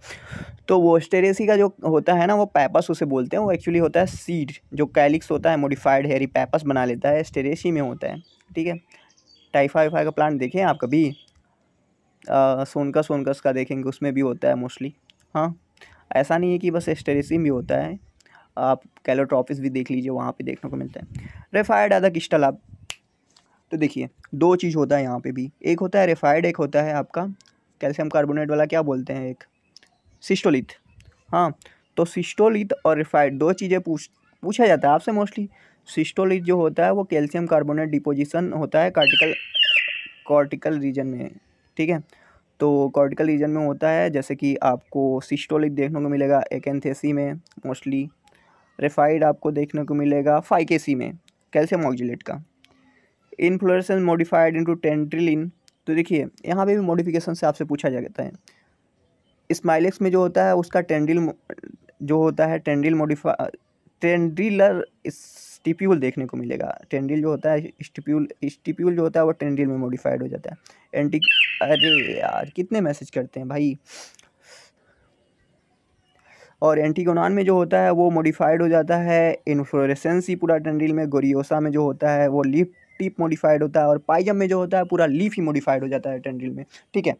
A: तो वो एस्टेरेसी का जो होता है ना, वो पैपस उसे बोलते हैं, वो एक्चुअली होता है सीड। जो कैलिक्स होता है मॉडिफाइड हेरी पैपस बना लेता है, एस्टेरेसी में होता है, ठीक है। टाइफा वाइफा का प्लांट देखें आप कभी? सोनकस का देखेंगे, उसमें भी होता है मोस्टली। हाँ, ऐसा नहीं है कि बस एस्टेरेसी में भी होता है, आप कैलोट्रॉपिस भी देख लीजिए, वहाँ पे देखने को मिलता है। रेफाइड आधा क्रिस्टल आप, तो देखिए 2 चीज़ होता है यहाँ पे भी, एक होता है रेफाइड, एक होता है आपका कैल्शियम कार्बोनेट वाला, क्या बोलते हैं, एक सिस्टोलिथ। हाँ, तो सिस्टोलिथ और रिफाइड 2 चीज़ें पूछा जाता है आपसे मोस्टली। सिस्टोलिथ जो होता है वो कैल्शियम कार्बोनेट डिपोजिशन होता है कॉर्टिकल रीजन में, ठीक है। तो कॉर्टिकल रीजन में होता है, जैसे कि आपको सिस्टोलिक देखने को मिलेगा एकैंथेसी में मोस्टली, रेफाइड आपको देखने को मिलेगा फाइकेसी में कैल्शियम ऑक्जेलेट का। इन्फ्लोरेसेंस मॉडिफाइड इनटू टेंड्रिलिन, तो देखिए यहाँ पे भी मॉडिफिकेशन से आपसे पूछा जाता है। स्माइलेक्स में जो होता है उसका टेंड्रिल जो होता है टेंड्रिलर स्टिप्यूल देखने को मिलेगा। टेंड्रिल जो होता है स्टिप्यूल जो होता है वो टेंड्रिल में मॉडिफाइड हो जाता है। अरे यार कितने मैसेज करते हैं भाई। और एंटीगोनान में जो होता है वो मॉडिफाइड हो जाता है इन्फ्लोरेसेंस ही पूरा टेंड्रिल में। गोरियोसा में जो होता है वो लीफ टिप मॉडिफाइड होता है, और पाइजम में जो होता है पूरा लीफ ही मॉडिफाइड हो जाता है टेंड्रिल में। ठीक है,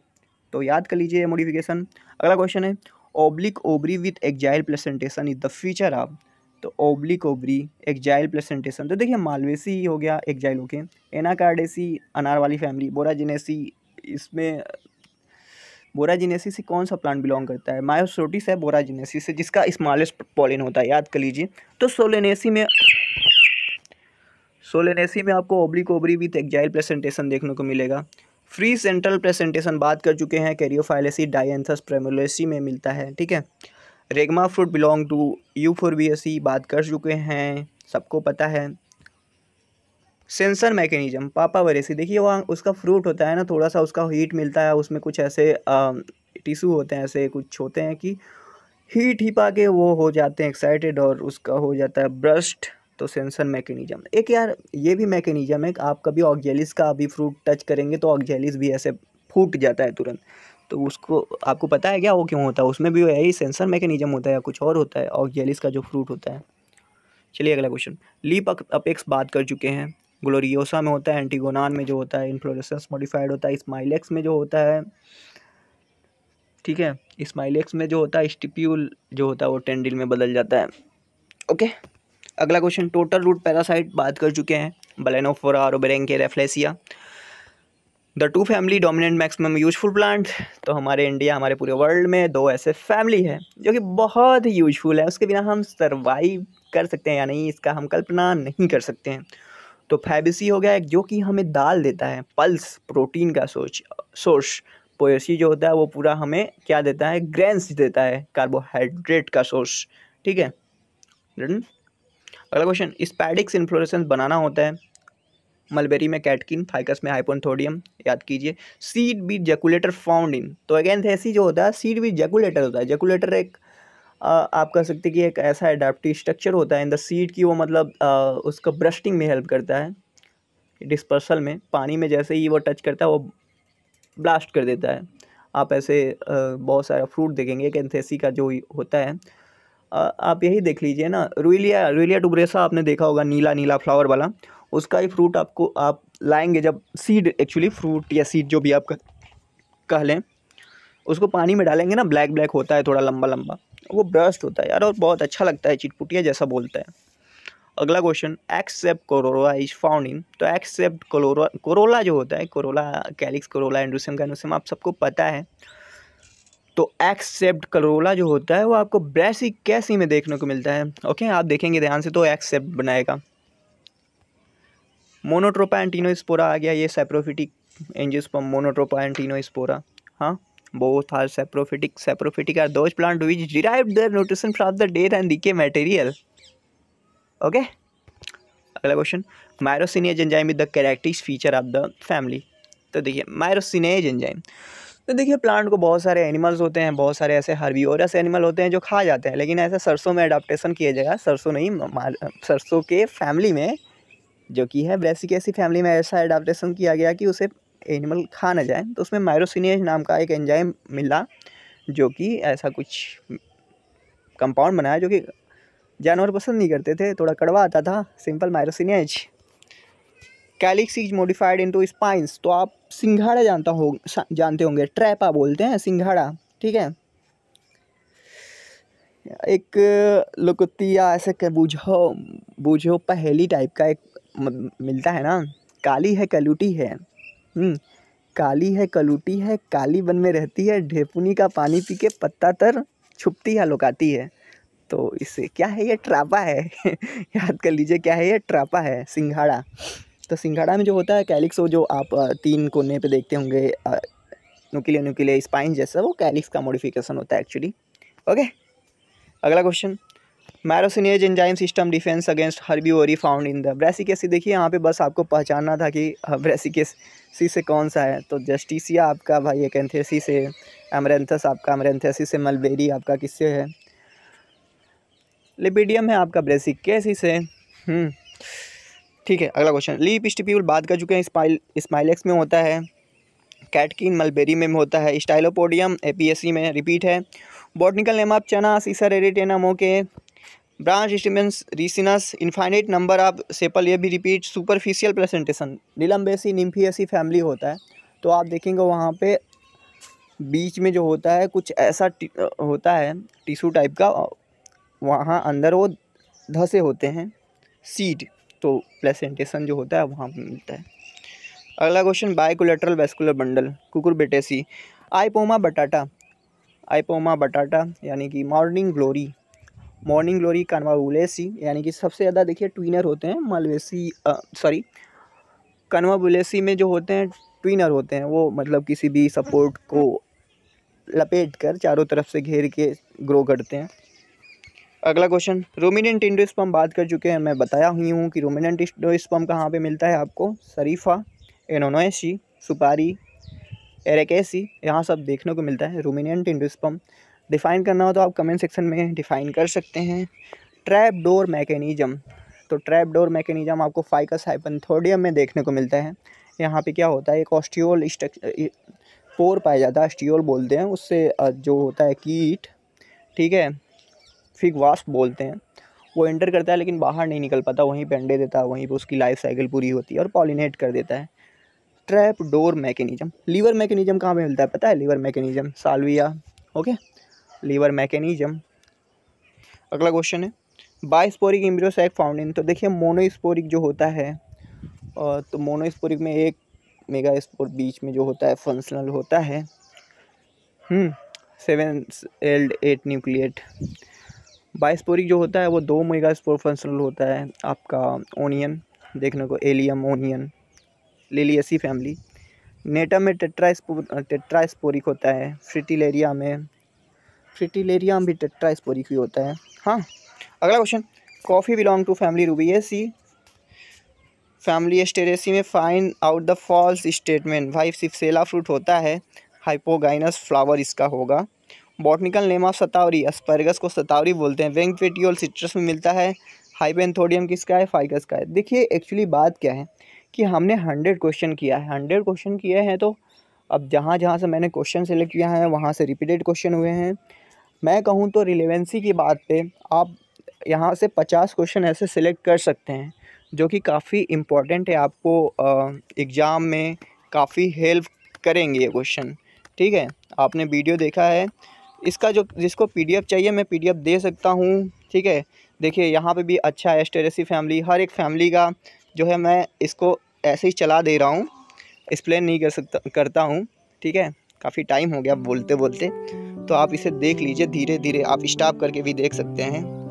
A: तो याद कर लीजिए मॉडिफिकेशन। अगला क्वेश्चन है oblique ovary with axile placentation is the feature of, तो ओब्लिक ओवरी एक्जाइल प्लेसेंटेशन, तो देखिए मालवेसी हो गया एक्जाइल होके, एनाकार्डेसी अनार वाली फैमिली, बोराजिनेसी, इसमें बोराजिनेसी से कौन सा प्लांट बिलोंग करता है, मायोसोटिस है बोराजिनेसी से जिसका स्मॉलेस्ट पॉलिन होता है, याद कर लीजिए। तो सोलेनेसी में आपको ओब्लिक ओवरी विथ एक्जाइल प्रेजेंटेशन देखने को मिलेगा। फ्री सेंट्रल प्रेजेंटेशन बात कर चुके हैं, कैरियोफाइलेसी डायंथस प्रेमुलेसी में मिलता है। ठीक है, रेगमा फ्रूट बिलोंग टू यूफोर्बिएसी बात कर चुके हैं, सबको पता है। सेंसर मैकेनिज्म पापावरेसी, देखिए वहाँ उसका फ्रूट होता है ना, थोड़ा सा उसका हीट मिलता है, उसमें कुछ ऐसे टिश्यू होते हैं, ऐसे कुछ होते हैं कि हीट ही पा के वो हो जाते हैं एक्साइटेड और उसका हो जाता है ब्रस्ट। तो सेंसर मैकेनिज्म एक यार ये भी मैकेनिज्म है, आप कभी ऑक्जेलिस का अभी फ्रूट टच करेंगे तो ऑक्जेलिस भी ऐसे फूट जाता है तुरंत, तो उसको आपको पता है क्या वो क्यों होता है, उसमें भी यही सेंसर मैकेनिज्म होता है या कुछ और होता है ऑक्जेलिस का जो फ्रूट होता है। चलिए अगला क्वेश्चन, लीप अपेक्स बात कर चुके हैं, ग्लोरियोसा में होता है, एंटीगोनान में जो होता है इन्फ्लोरेसेंस मॉडिफाइड होता है, स्माइलेक्स में जो होता है, ठीक है, स्माइलेक्स में जो होता है स्टिप्यूल जो होता है वो टेंडिल में बदल जाता है। ओके, अगला क्वेश्चन, टोटल रूट पैरासाइट बात कर चुके हैं, बलेनोफोरा और बेरेंके rafflesia, the two family dominant maximum useful plant, तो हमारे इंडिया हमारे पूरे वर्ल्ड में दो ऐसे फैमिली है जो कि बहुत ही यूजफुल है, उसके बिना हम सर्वाइव कर सकते हैं या नहीं इसका हम कल्पना नहीं कर सकते हैं। तो फैबेसी हो गया एक जो कि हमें दाल देता है, पल्स प्रोटीन का सोर्स, पोएसी जो होता है वो पूरा हमें क्या देता है, ग्रेन्स देता है, कार्बोहाइड्रेट का सोर्स। ठीक है, डन। अगला क्वेश्चन, स्पैडिक्स इन्फ्लोरेसेंस बनाना होता है, मलबेरी में कैटकिन, फाइकस में हाइपोन्थोडियम, याद कीजिए। सीड बीज जैकुलेटर फाउंड इन, तो एगेंथेसी जो होता है सीड बीज जैकुलेटर होता है। जैकुलेटर एक आप कह सकते हैं कि एक ऐसा एडाप्टिव स्ट्रक्चर होता है इन द सीड की वो मतलब उसका ब्रस्टिंग में हेल्प करता है, डिस्पर्सल में, पानी में जैसे ही वो टच करता है वो ब्लास्ट कर देता है। आप ऐसे बहुत सारा फ्रूट देखेंगे एगेंथेसी का जो होता है, आप यही देख लीजिए ना, रुइलिया टुबरेसा आपने देखा होगा, नीला नीला फ्लावर वाला, उसका ही फ्रूट आपको आप लाएंगे जब सीड, एक्चुअली फ्रूट या सीड जो भी आप कह लें, उसको पानी में डालेंगे ना, ब्लैक ब्लैक होता है थोड़ा लंबा लंबा, वो ब्रस्ट होता है यार और बहुत अच्छा लगता है, चिटपुटिया जैसा बोलता है। अगला question, except corolla is found in, तो एक्सेप्ट कोरोला जो होता है, corolla calyx, corolla androecium gynoecium आप सबको पता है। तो एक्सेप्ट करोला जो होता है वो आपको ब्रेसिक कैसी में देखने को मिलता है। ओके, आप देखेंगे ध्यान से तो एक्सेप्ट बनाएगा। मोनोट्रोपा एंटीनोस्पोरा आ गया, ये सैप्रोफिटिक एंजियोस्पर्म मोनोट्रोपा एंटीनोस्पोरा, हाँ, both are saprophytic. Saprophytic are those plants which derive their nutrition from the dead and decay material. Okay, अगला question, myrosinase enzyme is the characteristic feature of the family, तो देखिए मायरोसिनेज enzyme, तो देखिए plant को बहुत सारे animals होते हैं, बहुत सारे ऐसे हर्बिवोरस एनिमल होते हैं जो खा जाते हैं, लेकिन ऐसे सरसों में अडाप्टेशन किया जाएगा, सरसों नहीं सरसों के फैमिली में जो कि है ब्रेसिकेसी फैमिली में ऐसा अडाप्टेशन किया गया कि उसे एनिमल खा ना जाए, तो उसमें मायरोसिनेज नाम का एक एंजाइम मिला जो कि ऐसा कुछ कंपाउंड बनाया जो कि जानवर पसंद नहीं करते थे, थोड़ा कड़वा आता था, simple myrosinase. Calyx is modified into spines, तो आप सिंघाड़ा जानते होंगे, ट्रैपा बोलते हैं सिंघाड़ा, ठीक है, एक लुकुतिया ऐसे बूझो पहेली टाइप का एक मिलता है ना, काली है कलूटी है, काली है कलूटी है, काली वन में रहती है, ढेपुनी का पानी पी के पत्ता तर छुपती है लुकाती है, तो इससे क्या है, ये ट्रापा है याद कर लीजिए क्या है, ये ट्रापा है सिंघाड़ा। तो सिंघाड़ा में जो होता है कैलिक्स, जो आप 3 कोने पे देखते होंगे, न्यूक्लियर स्पाइन जैसा, वो कैलिक्स का मॉडिफिकेशन होता है एक्चुअली। ओके, अगला question, myrosinase enzyme system defence against herbivory found in the brassicaceae. देखिए यहाँ पे बस आपको पहचानना था कि ब्रेसिकेसी से कौन सा है, तो जस्टिसिया आपका भाई एकैंथेसिस से, एमरेंथस आपका एमरेंथेसिस से, मलबेरी आपका किससे है, लिपिडियम है आपका ब्रेसिकेसी से। ठीक है, अगला क्वेश्चन, लीप स्टिप्यूल बात कर चुके हैं, स्माइलेक्स में होता है, कैटकिन मलबेरी में होता है, स्टाइलोपोडियम एपीएससी में रिपीट है, botanical name of chana cicer arietinum okay, branch stamens ricinus, infinite number of sepal ये भी repeat, superficial presentation nelumbaceae nymphaeaceae family होता है। तो आप देखेंगे वहाँ पे बीच में जो होता है कुछ ऐसा होता है टिश्यू टाइप का, वहाँ अंदर वो धसे होते हैं सीड, तो प्लेसेंटेशन जो होता है वहाँ पे मिलता है। अगला question, bicollateral vascular bundle cucurbitaceae, ipomoea batata, ipomoea बटाटा यानी कि मॉर्निंग ग्लोरी कन्वाबुलेसी, यानी कि सबसे ज़्यादा देखिए ट्विनर होते हैं मलवेसी, कन्वाबुलेसी में जो होते हैं ट्विनर होते हैं, वो मतलब किसी भी सपोर्ट को लपेट कर चारों तरफ से घेर के ग्रो करते हैं। अगला क्वेश्चन, रूमिनेंट इंडोस्पर्म बात कर चुके हैं, मैं बताया हुई हूँ कि रूमिनेंट इंडोस्पर्म कहाँ पे मिलता है आपको, शरीफा, एनोनोएसी, सुपारी, एरेकेसी, यहाँ सब देखने को मिलता है रूमिनेंट इंडोस्पर्म। डिफ़ाइन करना हो तो आप कमेंट सेक्शन में डिफ़ाइन कर सकते हैं। ट्रैप डोर मैकेनिज्म, तो ट्रैप डोर मैकेनिज्म आपको फाइकस हाइपन्थोडियम में देखने को मिलता है। यहाँ पे क्या होता है, एक ऑस्टियोल पोर पाया जाता है, ऑस्टियोल बोलते हैं उससे, जो होता है कीट, ठीक है, फिग वास्प बोलते हैं, वो एंटर करता है लेकिन बाहर नहीं निकल पाता, वहीं पे अंडे देता है, वहीं पे उसकी लाइफ साइकिल पूरी होती है और पॉलिनेट कर देता है। Trap door mechanism. Liver mechanism कहाँ पे मिलता है पता है, liver mechanism Salvia, okay, liver mechanism. अगला क्वेश्चन है, बाइस्पोरिक एम्ब्रियो सैक फाउंड इन, तो देखिए मोनोस्पोरिक जो होता है, तो मोनोस्पोरिक में एक मेगा स्पोर बीच में जो होता है फंक्शनल होता है, 7 8 न्यूक्लिएट। बाइस्पोरिक जो होता है वो 2 मेगा स्पोर फंक्शनल होता है आपका ओनियन देखने को, एलियम ओनियन, लिलियसी फैमिली। नेटम में टेट्रास्पोरिक होता है, फ्रिटिलेरिया में भी टेट्रास्पोरिक ही होता है। हाँ, अगला question, coffee belong to family rubiaceae, family asteraceae में find out the false statement, भाई सिप्सेला फ्रूट होता है, हाइपोगाइनस फ्लावर इसका होगा। Botanical name of shatavari, asparagus को सतावरी बोलते हैं। वेंग पेटियोल सिट्रस में मिलता है। हाइपेंथोडियम किसका है, फाइकस का है। देखिए एक्चुअली बात क्या है कि हमने 100 क्वेश्चन किया है, 100 क्वेश्चन किए हैं, तो अब जहाँ जहाँ से मैंने क्वेश्चन सेलेक्ट किया है वहाँ से रिपीटेड क्वेश्चन हुए हैं। मैं कहूँ तो रिलेवेंसी की बात पे आप यहाँ से 50 क्वेश्चन ऐसे सिलेक्ट कर सकते हैं जो कि काफ़ी इम्पॉर्टेंट है, आपको एग्ज़ाम में काफ़ी हेल्प करेंगे ये क्वेश्चन। ठीक है, आपने वीडियो देखा है, इसका जो जिसको पीडीएफ चाहिए मैं पीडीएफ दे सकता हूँ। ठीक है, देखिए यहाँ पे भी अच्छा है, एस्टेरेसी फैमिली, हर एक फैमिली का जो है मैं इसको ऐसे ही चला दे रहा हूँ, एक्सप्लेन नहीं करता हूँ। ठीक है, काफ़ी टाइम हो गया बोलते बोलते, तो आप इसे देख लीजिए, धीरे धीरे आप स्टॉप करके भी देख सकते हैं।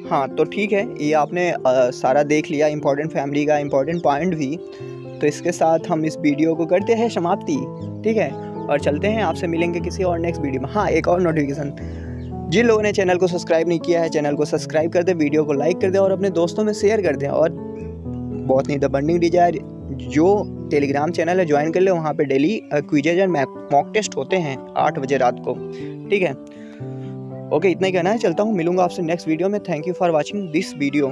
A: हाँ तो ठीक है, ये आपने सारा देख लिया, इम्पोर्टेंट फैमिली का इम्पोर्टेंट पॉइंट भी। तो इसके साथ हम इस वीडियो को करते हैं समाप्ति। ठीक है, और चलते हैं, आपसे मिलेंगे किसी और नेक्स्ट वीडियो में। हाँ, एक और नोटिफिकेशन, जिन लोगों ने चैनल को सब्सक्राइब नहीं किया है, चैनल को सब्सक्राइब कर दें, वीडियो को लाइक कर दें और अपने दोस्तों में शेयर कर दें। और बहुत नहीं द बर्निंग डिजायर जो टेलीग्राम चैनल है ज्वाइन कर ले, वहाँ पे daily quizzes and mock test होते हैं 8 बजे रात को। ठीक है, ओके, इतना ही कहना है, चलता हूँ, मिलूंगा आपसे नेक्स्ट वीडियो में। Thank you for watching this video.